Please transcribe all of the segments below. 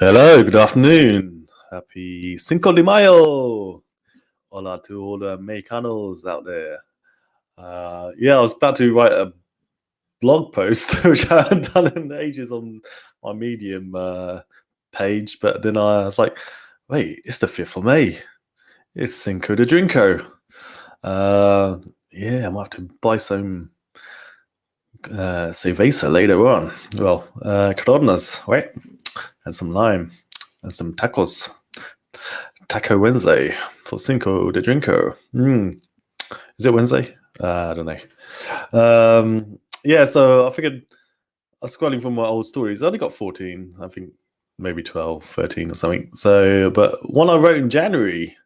Hello, good afternoon. Happy Cinco de Mayo. Hola to all the Mexicanos out there. I was about to write a blog post, which I haven't done in ages on my Medium page, but then I was like, wait, it's the 5th of May. It's Cinco de Drinko. I might have to buy some cerveza later on. Well, coronas, right? And some lime and some tacos. Taco Wednesday for Cinco de Drinko. Is it Wednesday? I don't know. So I figured I was scrolling from my old stories. I only got 14, I think maybe 12, 13 or something. So, but one I wrote in January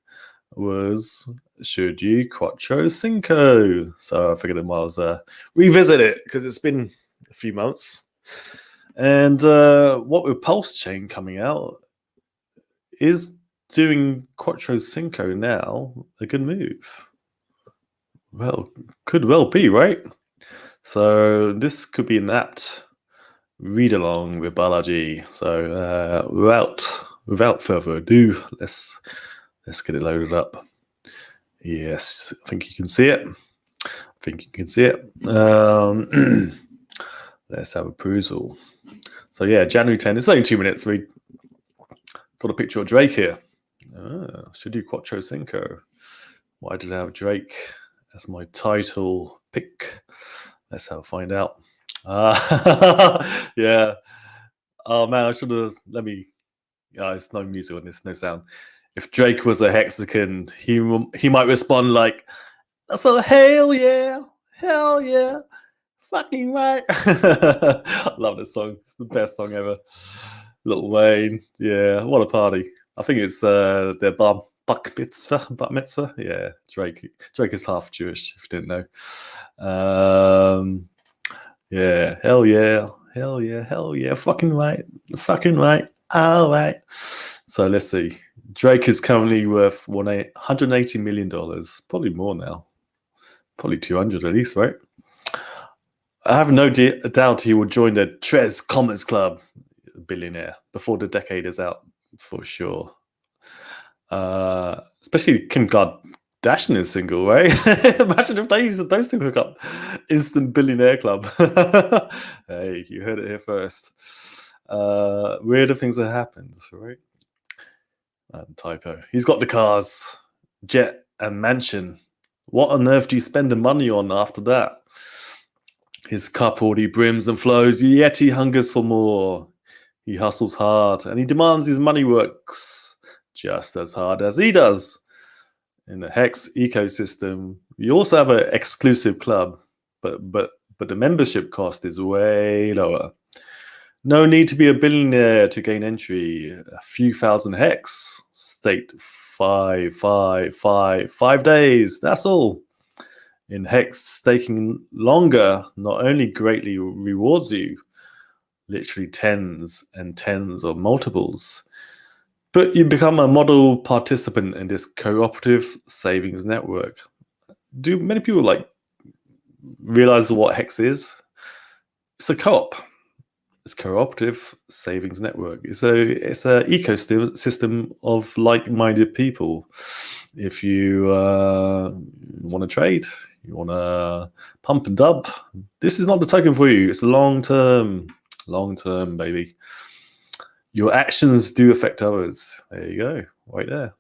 was should you quattro Cinco? So I figured I might as well revisit it because it's been a few months. And what with Pulse Chain coming out, is doing quattro Cinco now a good move? Well, could well be, right? So this could be an apt read along with Balaji. So without further ado, let's get it loaded up. Yes, I think you can see it. Let's have a perusal. So yeah, January 10. It's only 2 minutes. We got a picture of Drake here. Should do quattro Cinco. Why did I have Drake as my title pick? Let's find out. Yeah. Oh man, I should have. It's no music on this, no sound. If Drake was a Hexagon, he might respond like, "That's a hell yeah, fucking right." I love this song. It's the best song ever. Lil Wayne, yeah, what a party. I think it's their bar mitzvah. Yeah, Drake is half Jewish, if you didn't know. Yeah, hell yeah, fucking right, all right. So let's see. Drake is currently worth $180 million, probably more now, probably 200 at least, right? I have no doubt he will join the Trez Commerce Club, billionaire, before the decade is out, for sure. Especially Kim Kardashian is single, right? Imagine if those two hook up. Instant billionaire club. Hey, you heard it here first. Weirder things have happened, right? Typo. He's got the cars, jet and mansion. What on earth do you spend the money on after that? His cup already brims and flows, yet he hungers for more. He hustles hard, and he demands his money works just as hard as he does. In the Hex ecosystem, you also have an exclusive club, but the membership cost is way lower. No need to be a billionaire to gain entry. A few thousand Hex, state 5 days. That's all. In Hex, staking longer not only greatly rewards you, literally tens and tens of multiples, but you become a model participant in this cooperative savings network. Do many people realize what Hex is? It's a co-op. It's cooperative savings network. It's a ecosystem of like-minded people. If you want to trade, you want to pump and dump, this is not the token for you. It's long-term, baby. Your actions do affect others. There you go, right there.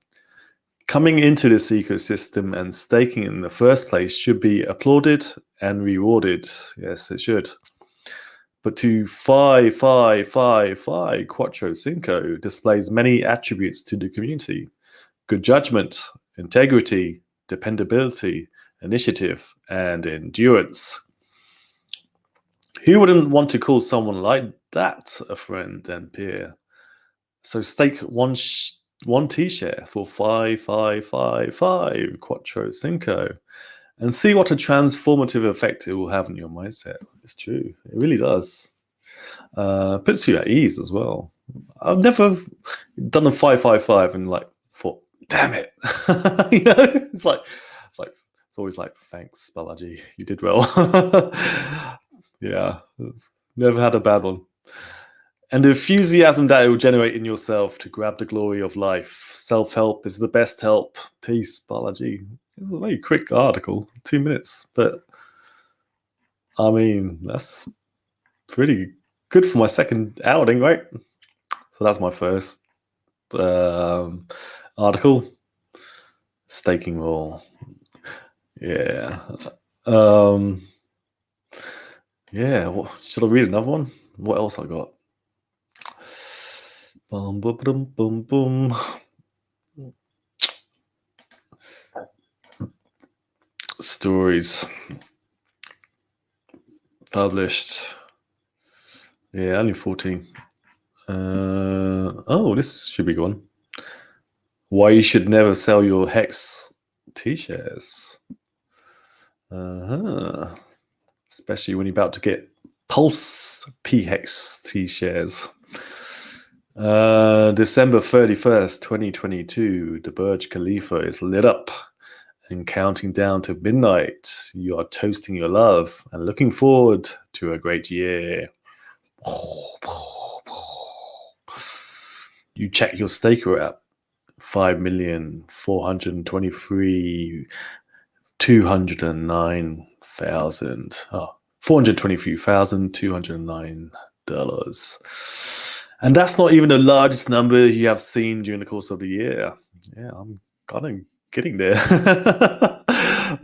Coming into this ecosystem and staking in the first place should be applauded and rewarded. Yes, it should. But to quattro Cinco displays many attributes to the community: good judgment, integrity, dependability, initiative, and endurance. Who wouldn't want to call someone like that a friend and peer? So stake one T-share for 5 quattro Cinco, and see what a transformative effect it will have on your mindset. It's true. It really does. Puts you at ease as well. I've never done a 5 and thought, damn it. It's always like, thanks, Balaji. You did well. Yeah. Never had a bad one. and the enthusiasm that it will generate in yourself to grab the glory of life. Self-help is the best help. Peace, Balaji. It's a very quick article, 2 minutes, but I mean, that's pretty good for my second outing, right? So that's my first article. Staking role. Yeah. Yeah, should I read another one? What else I got? Boom, boom, boom, boom, boom. Stories published. Yeah, only 14. Oh, this should be one. Why you should never sell your Hex T-shares. Especially when you're about to get Pulse P-Hex T-shares. December 31st, 2022, the Burj Khalifa is lit up and counting down to midnight. You are toasting your love and looking forward to a great year. You check your staker app. 5,423,209,000. Oh, $423,209. And that's not even the largest number you have seen during the course of the year. Yeah, I'm kind of getting there.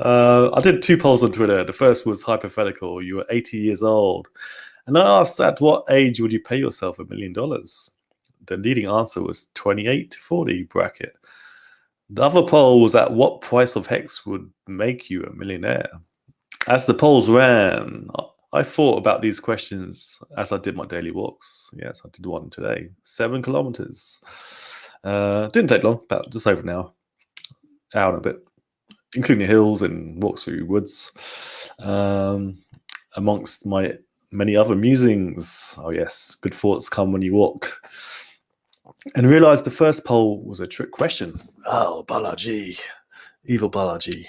I did 2 polls on Twitter. The first was hypothetical. You were 80 years old. And I asked, at what age would you pay yourself $1 million? The leading answer was 28 to 40 bracket. The other poll was, at what price of Hex would make you a millionaire? As the polls ran, I thought about these questions as I did my daily walks. Yes, I did one today. 7 kilometers. Didn't take long, about just over an hour. Hour and a bit, including the hills and walks through woods. Amongst my many other musings. Oh yes, good thoughts come when you walk. And realized the first poll was a trick question. Oh, Balaji. Evil Balaji.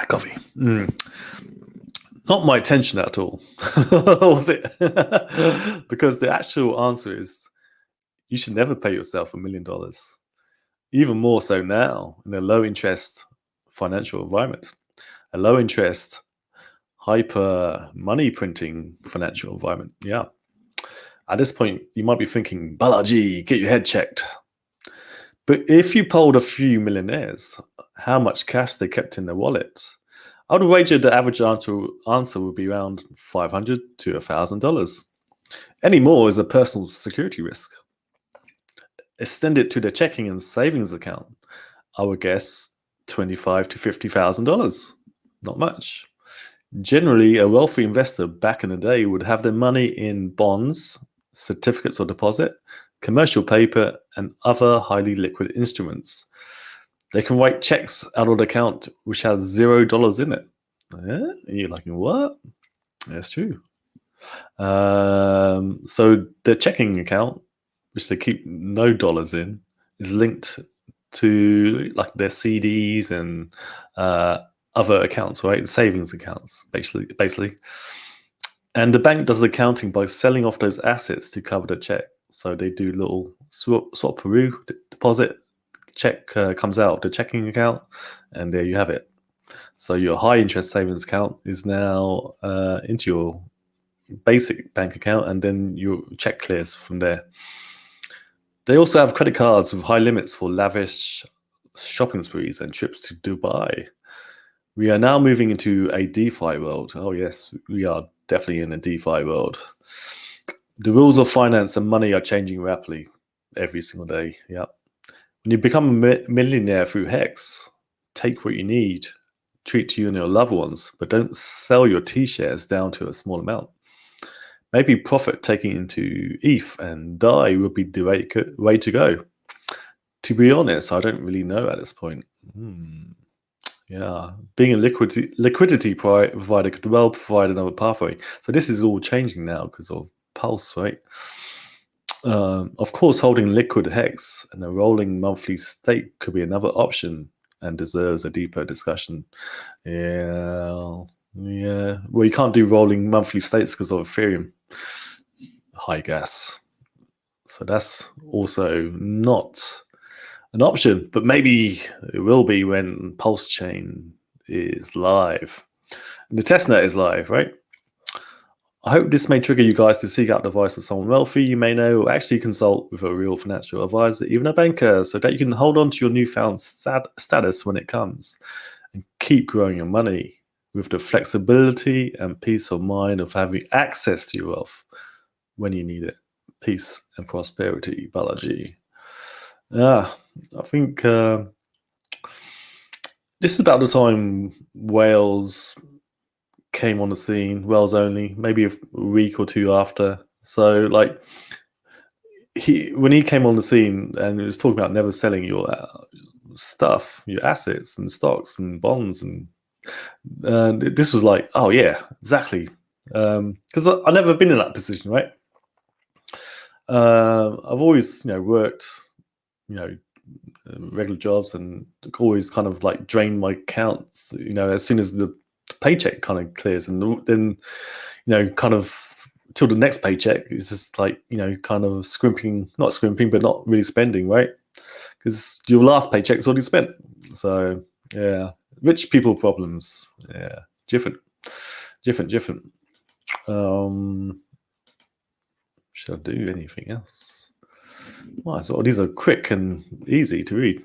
Coffee. Not my attention at all. Was it? Because the actual answer is, you should never pay yourself $1 million. Even more so now in a low interest financial environment. A low interest, hyper money printing financial environment. Yeah. At this point, you might be thinking, Balaji, get your head checked. But if you polled a few millionaires, how much cash they kept in their wallet, I would wager the average answer would be around $500 to $1,000. Any more is a personal security risk. Extend it to their checking and savings account, I would guess $25,000 to $50,000. Not much. Generally, a wealthy investor back in the day would have their money in bonds, certificates of deposit, commercial paper, and other highly liquid instruments. They can write checks out of the account which has $0 in it. Yeah? And you're like, what? That's true. So their checking account, which they keep no dollars in, is linked to like their CDs and other accounts, right? Savings accounts, basically. And the bank does the accounting by selling off those assets to cover the check. So they do little swap Peru deposit, check comes out of the checking account, and there you have it. So your high interest savings account is now into your basic bank account, and then your check clears from there. They also have credit cards with high limits for lavish shopping sprees and trips to Dubai. We are now moving into a DeFi world. Oh yes, we are definitely in a DeFi world. The rules of finance and money are changing rapidly every single day. Yeah. When you become a millionaire through Hex, take what you need, treat you and your loved ones, but don't sell your T-shares down to a small amount. Maybe profit taking into ETH and DAI would be the way to go. To be honest, I don't really know at this point. Yeah, being a liquidity provider could well provide another pathway. So this is all changing now because of Pulse, right? Of course, holding liquid Hex and a rolling monthly stake could be another option and deserves a deeper discussion. Yeah, Yeah. Well, you can't do rolling monthly states because of Ethereum high gas. So that's also not an option, but maybe it will be when Pulse Chain is live. And the testnet is live, right? I hope this may trigger you guys to seek out advice of someone wealthy you may know, or actually consult with a real financial advisor, even a banker, so that you can hold on to your newfound status when it comes and keep growing your money with the flexibility and peace of mind of having access to your wealth when you need it. Peace and prosperity, Balaji. Yeah, I think this is about the time Wales came on the scene, Wales only, maybe a week or two after. So, like, when he came on the scene and he was talking about never selling your stuff, your assets and stocks and bonds, and this was like, oh yeah, exactly. Because I've never been in that position, right? I've always, worked, regular jobs, and always kind of like drained my accounts, as soon as the paycheck kind of clears, and then, kind of till the next paycheck, it's just like, kind of not scrimping, but not really spending, right? Because your last paycheck's already spent. So yeah, rich people problems. Yeah, different. Should I do anything else? Well, so these are quick and easy to read.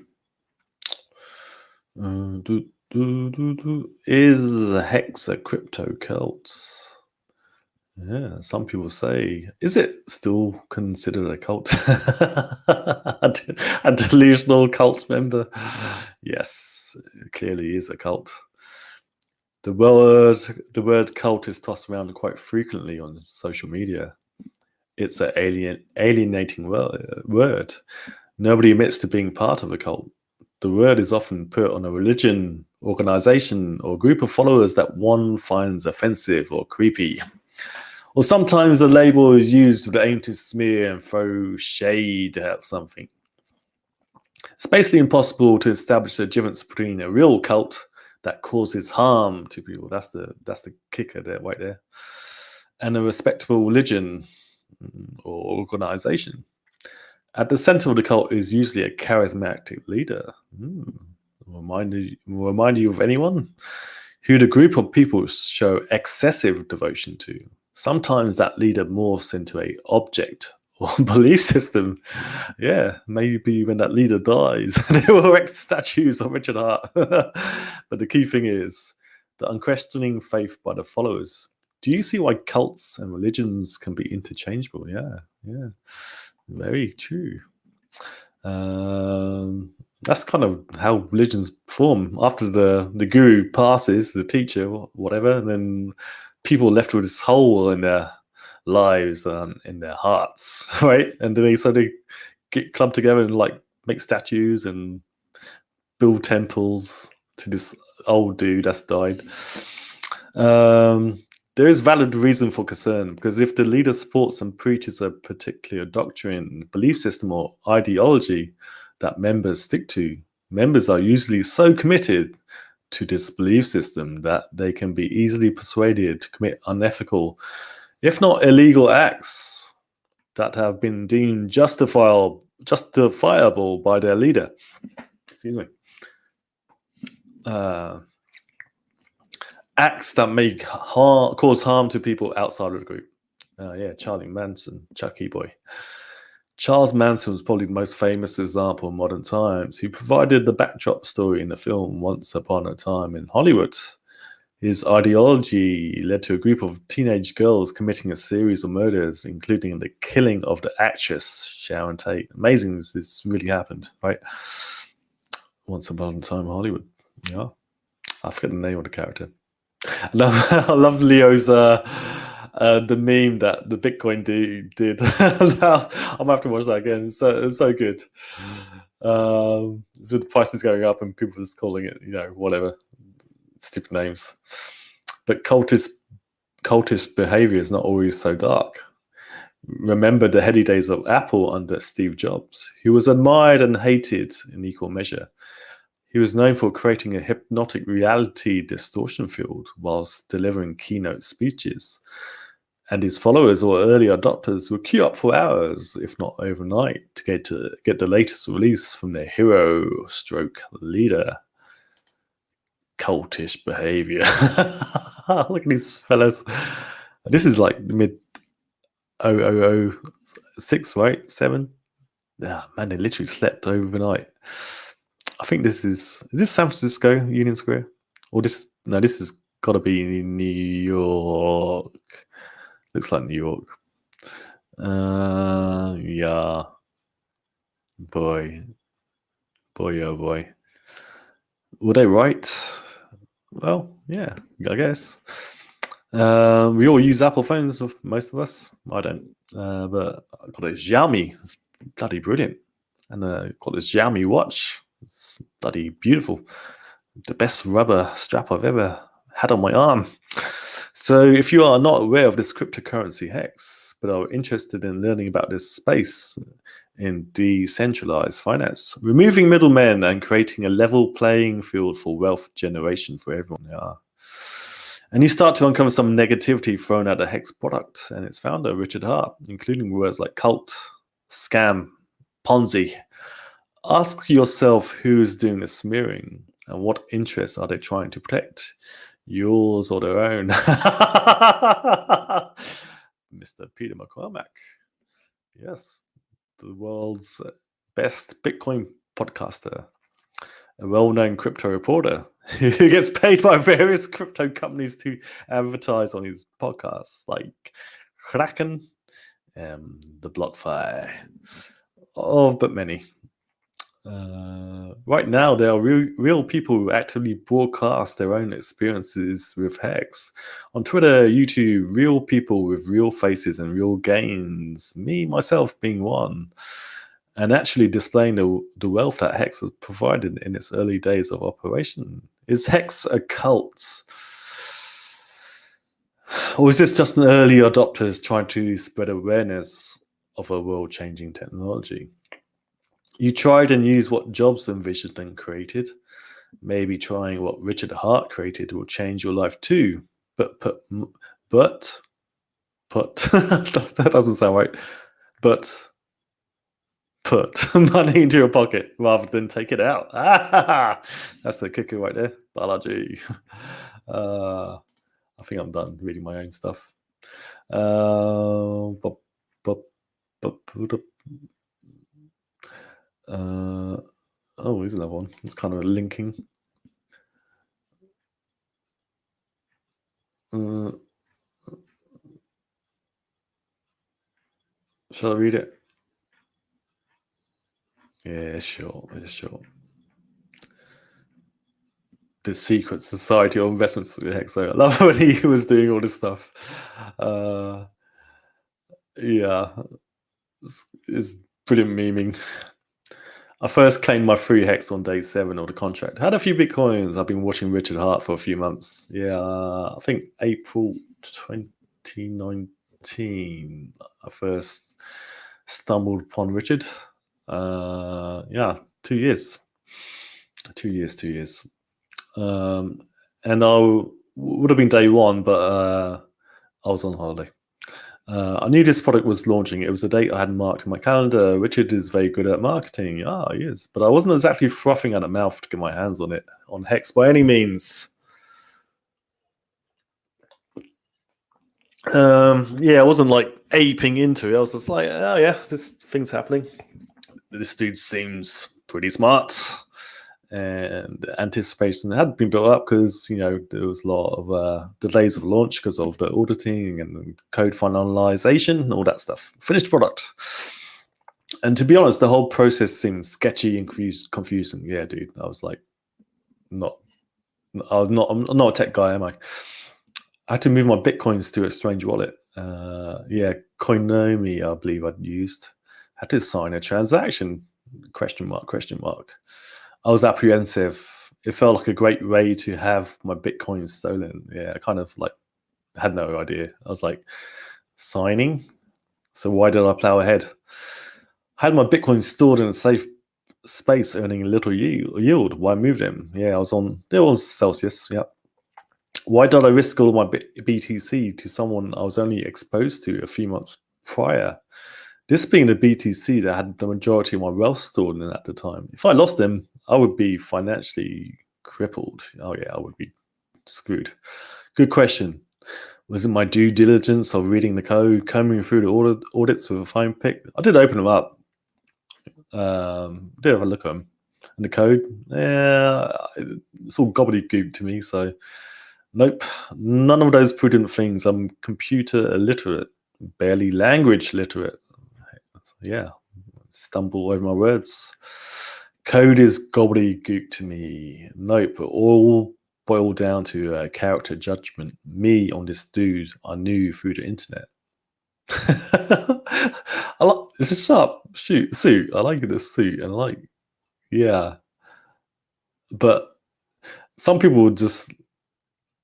Is Hex a crypto cult? Yeah, some people say, is it still considered a cult? A delusional cult member? Yes, it clearly is a cult. The word cult is tossed around quite frequently on social media. It's an alienating word. Nobody admits to being part of a cult. The word is often put on a religion, organization, or group of followers that one finds offensive or creepy. Or sometimes the label is used with the aim to smear and throw shade at something. It's basically impossible to establish a difference between a real cult that causes harm to people. That's the kicker there, right there. And a respectable religion or organization. At the center of the cult is usually a charismatic leader. Remind you of anyone who the group of people show excessive devotion to. Sometimes that leader morphs into an object or belief system. Yeah, maybe when that leader dies, they will erect statues of Richard Hart. But the key thing is the unquestioning faith by the followers. Do you see why cults and religions can be interchangeable? Yeah, very true. That's kind of how religions form. After the guru passes, the teacher, whatever, and then people are left with this hole in their lives and in their hearts, right? And then they get clubbed together and like make statues and build temples to this old dude that's died. There is valid reason for concern, because if the leader supports and preaches a particular doctrine, belief system, or ideology that members stick to, members are usually so committed to this belief system that they can be easily persuaded to commit unethical, if not illegal, acts that have been deemed justifiable by their leader. Excuse me. Acts that may cause harm to people outside of the group. Charlie Manson, Chucky boy. Charles Manson was probably the most famous example in modern times, who provided the backdrop story in the film Once Upon a Time in Hollywood. His ideology led to a group of teenage girls committing a series of murders, including the killing of the actress Sharon Tate. Amazing this really happened, right? Once Upon a Time in Hollywood. Yeah. I forget the name of the character. I love Leo's the meme that the Bitcoin dude did. I'm gonna have to watch that again. It's so good. So the price is going up and people are just calling it, whatever, stupid names. But cultist behavior is not always so dark. Remember the heady days of Apple under Steve Jobs, who was admired and hated in equal measure. He was known for creating a hypnotic reality distortion field whilst delivering keynote speeches. And his followers or early adopters would queue up for hours, if not overnight, to get the latest release from their hero stroke leader. Cultish behavior. Look at these fellas. This is like mid 0006, right? 7? Yeah, man, they literally slept overnight. I think this is this San Francisco Union Square? Or this has gotta be in New York. Looks like New York. Yeah. Boy, oh boy. Were they right? Well, yeah, I guess. We all use Apple phones, most of us. I don't. But I got a Xiaomi. It's bloody brilliant. And I got this Xiaomi watch. It's bloody beautiful. The best rubber strap I've ever had on my arm. So if you are not aware of this cryptocurrency hex, but are interested in learning about this space in decentralized finance, removing middlemen and creating a level playing field for wealth generation for everyone. Yeah. And you start to uncover some negativity thrown at the hex product and its founder, Richard Hart, including words like cult, scam, Ponzi. Ask yourself who's doing the smearing and what interests are they trying to protect, yours or their own. Mr. Peter McCormack. Yes, the world's best Bitcoin podcaster, a well-known crypto reporter who gets paid by various crypto companies to advertise on his podcasts, like Kraken, the BlockFi, but many. Right now, there are real people who actively broadcast their own experiences with Hex. On Twitter, YouTube, real people with real faces and real gains, me, myself being one, and actually displaying the wealth that Hex has provided in its early days of operation. Is Hex a cult? Or is this just an early adopters trying to spread awareness of a world-changing technology? You tried and used what Jobs envisioned and created. Maybe trying what Richard Hart created will change your life too. But that doesn't sound right. But put money into your pocket rather than take it out. That's the kicker right there. Balaji. I think I'm done reading my own stuff. Here's another one. It's kind of linking. Shall I read it? Yeah, sure. The Secret Society of Investments. So I love when he was doing all this stuff. Yeah, it's brilliant memeing. I first claimed my free hex on day 7 of the contract. Had a few Bitcoins. I've been watching Richard Hart for a few months. Yeah, I think April 2019, I first stumbled upon Richard. 2 years. 2 years. And I would have been day 1, but I was on holiday. I knew this product was launching. It was a date I had marked in my calendar. Richard is very good at marketing. He is. But I wasn't exactly frothing at the mouth to get my hands on it, on Hex by any means. I wasn't like aping into it. I was just like, oh yeah, this thing's happening. This dude seems pretty smart. And the anticipation had been built up because there was a lot of delays of launch because of the auditing and code finalization and all that stuff. Finished product, and to be honest, the whole process seemed sketchy and confusing. Yeah, dude, I was like, I'm not a tech guy, am I? I had to move my Bitcoins to a strange wallet. Koinomi, I believe I'd used. Had to sign a transaction? Question mark. I was apprehensive. It felt like a great way to have my Bitcoin stolen. Yeah, I kind of like had no idea. I was like, signing? So why did I plow ahead? I had my Bitcoin stored in a safe space earning a little yield. Why move them? Yeah, they were on Celsius. Yeah. Why did I risk all my BTC to someone I was only exposed to a few months prior? This being the BTC that had the majority of my wealth stored in at the time. If I lost them, I would be financially crippled. Oh yeah, I would be screwed. Good question. Was it my due diligence of reading the code, combing through the audits with a fine pick? I did open them up. Did have a look at them. And the code, yeah, it's all gobbledygook to me. So, nope, none of those prudent things. I'm computer illiterate, barely language literate. Yeah, stumble over my words. Code is gobbledygook to me. Nope, all boiled down to character judgment. Me on this dude I knew through the internet. I like it's a sharp suit. I like this suit, and yeah. But some people would just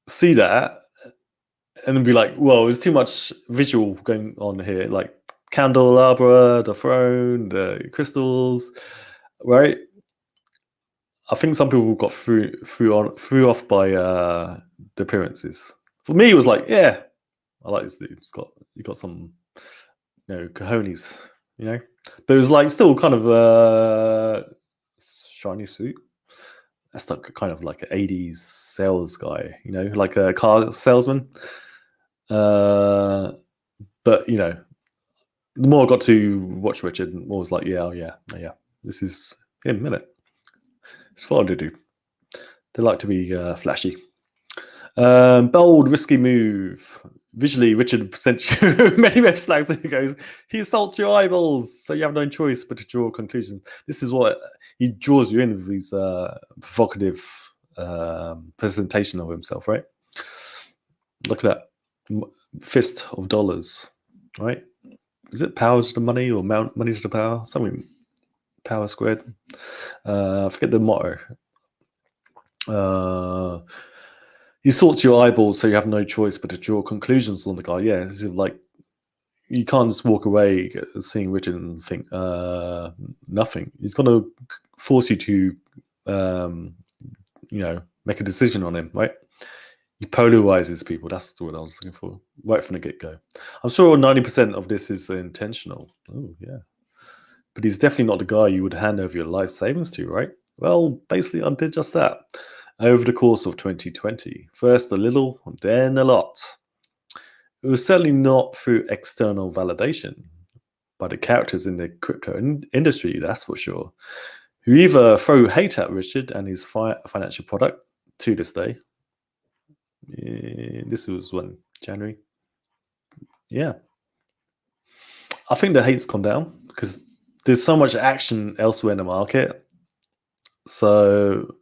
see that and be like, "Whoa, there's too much visual going on here." Like candelabra, the throne, the crystals, right? I think some people got threw off by the appearances. For me, it was like, yeah, I like this dude. He got some, cojones, But it was like still kind of shiny suit. That's like kind of like an 80s sales guy, like a car salesman. But the more I got to watch Richard, the more I was like, yeah, this is him, isn't it? It's what I do. They like to be flashy. Bold, risky move. Visually, Richard presents you many red flags. And he goes, he assaults your eyeballs, so you have no choice but to draw conclusions. This is what he draws you in with his provocative presentation of himself, right? Look at that fist of dollars, right? Is it power to the money or money to the power? Something power squared. I forget the motto. You sort your eyeballs, so you have no choice but to draw conclusions on the guy. Yeah, this is like you can't just walk away seeing Richard and think nothing. He's going to force you to, make a decision on him, right? He polarizes people. That's the word I was looking for, right from the get-go. I'm sure 90% of this is intentional. Oh, yeah. But he's definitely not the guy you would hand over your life savings to, right? Well, basically, I did just that over the course of 2020. First a little, then a lot. It was certainly not through external validation by the characters in the crypto industry, that's for sure, who either throw hate at Richard and his financial product to this day. This was when? January? Yeah. I think the hate's come down because there's so much action elsewhere in the market. So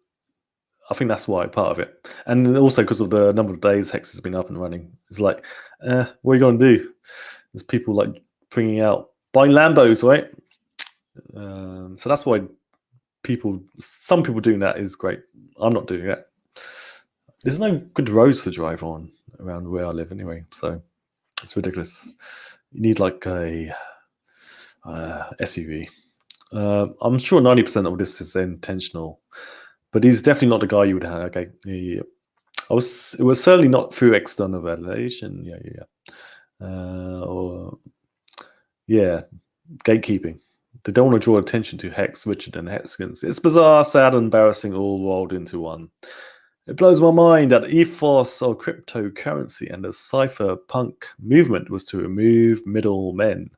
I think that's why, part of it. And also because of the number of days Hex has been up and running. It's like, what are you going to do? There's people like buying Lambos, right? So that's why some people doing that is great. I'm not doing that. There's no good roads to drive on around where I live anyway. So it's ridiculous. You need like a SUV. I'm sure 90% of this is intentional. But he's definitely not the guy you would have. Okay, yeah. It was certainly not through external validation. Gatekeeping. They don't want to draw attention to Hex, Richard, and Hexkins. It's bizarre, sad, and embarrassing, all rolled into one. It blows my mind that the ethos of cryptocurrency and the cypherpunk movement was to remove middlemen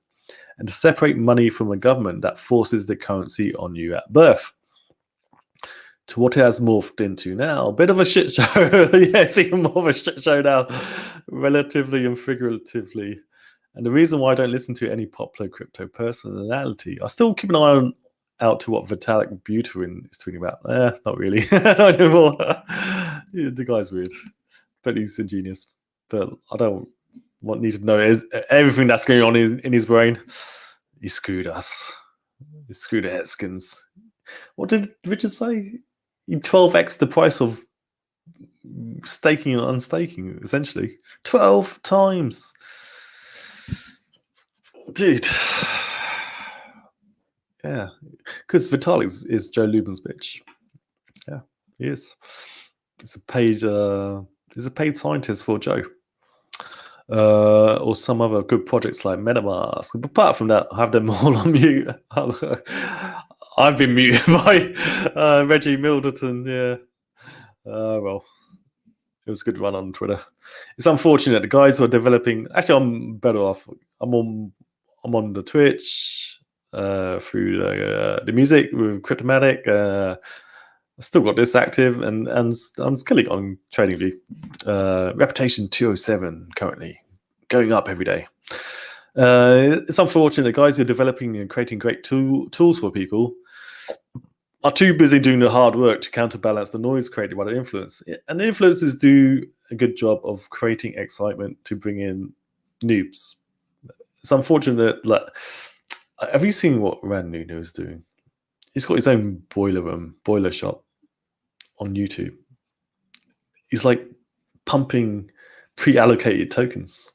and to separate money from a government that forces the currency on you at birth. To what it has morphed into now. A bit of a shit show. Yeah, it's even more of a shit show now, relatively and figuratively. And the reason why I don't listen to any popular crypto personality, I still keep an eye out to what Vitalik Buterin is tweeting about. Not really. Not anymore. Yeah, the guy's weird. But he's ingenious. But I don't need to know everything that's going on in his brain. He screwed us. He screwed the Hetzkins. What did Richard say? You 12x the price of staking and unstaking, essentially. 12 times. Dude. Yeah. Because Vitalik is Joe Lubin's bitch. Yeah, he is. He's a paid scientist for Joe. Or some other good projects like MetaMask. But apart from that, I have them all on mute. I've been muted by Reggie Milderton. Yeah. Well, it was a good run on Twitter. It's unfortunate the guys who are developing. Actually, I'm better off. I'm on the Twitch through the music with Cryptomatic. I've still got this active, and I'm killing on TradingView. Reputation 207 currently going up every day. It's unfortunate guys who are developing and creating great tools for people are too busy doing the hard work to counterbalance the noise created by the influence. And the influencers do a good job of creating excitement to bring in noobs. It's unfortunate that, have you seen what Rand Nuno is doing? He's got his own boiler shop on YouTube. He's like pumping pre-allocated tokens.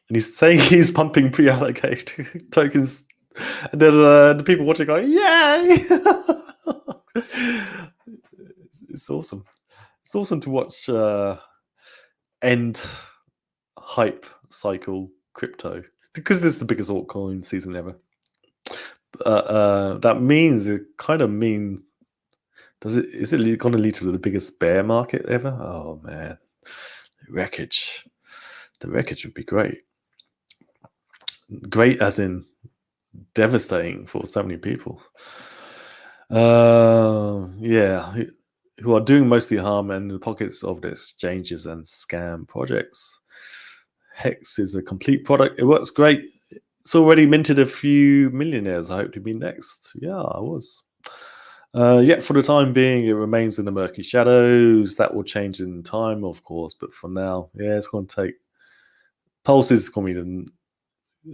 And he's saying he's pumping pre-allocated tokens. And then the people watching go, yay! It's awesome. It's awesome to watch end hype cycle crypto. Because this is the biggest altcoin season ever. That means it kind of means, is it going to lead to the biggest bear market ever? Oh man, the wreckage would be great as in devastating for so many people. Yeah, who are doing mostly harm and in the pockets of the exchanges and scam projects. Hex is a complete product. It works great. It's already minted a few millionaires. I hope to be next. Yeah, I was. Yet for the time being, it remains in the murky shadows. That will change in time, of course. But for now, yeah, it's going to take. Pulse is going to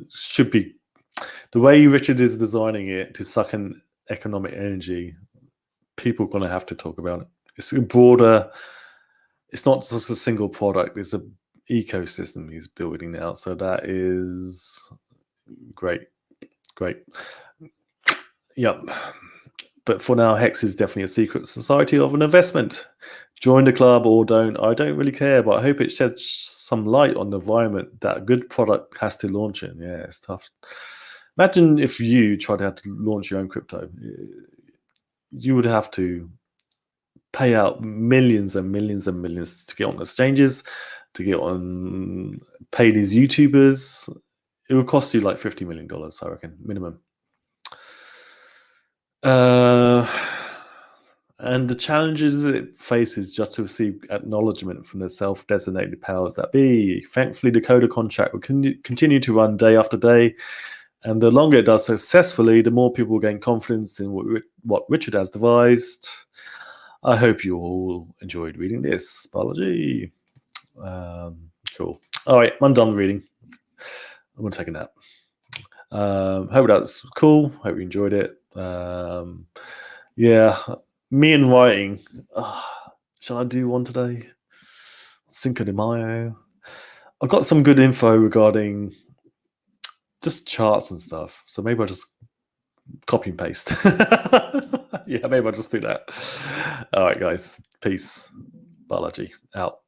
should be the way Richard is designing it to suck in economic energy. People are going to have to talk about it. It's a broader. It's not just a single product. It's a ecosystem he's building now. So that is great. Yep. But for now, Hex is definitely a secret society of an investment. Join the club or don't. I don't really care, but I hope it sheds some light on the environment that a good product has to launch in. Yeah, it's tough. Imagine if you tried to have to launch your own crypto. You would have to pay out millions and millions and millions to get on exchanges, to get on, pay these YouTubers. It would cost you like $50 million, I reckon, minimum. And the challenges it faces just to receive acknowledgement from the self-designated powers that be. Thankfully, the Coda contract will continue to run day after day. And the longer it does successfully, the more people gain confidence in what Richard has devised. I hope you all enjoyed reading this. Biology. Cool. All right, I'm done reading. I'm going to take a nap. Hope that's cool. Hope you enjoyed it. Yeah, me and writing. Shall I do one today? Cinco de Mayo. I've got some good info regarding just charts and stuff. So maybe I'll just copy and paste. Yeah, maybe I'll just do that. All right, guys. Peace. Biology out.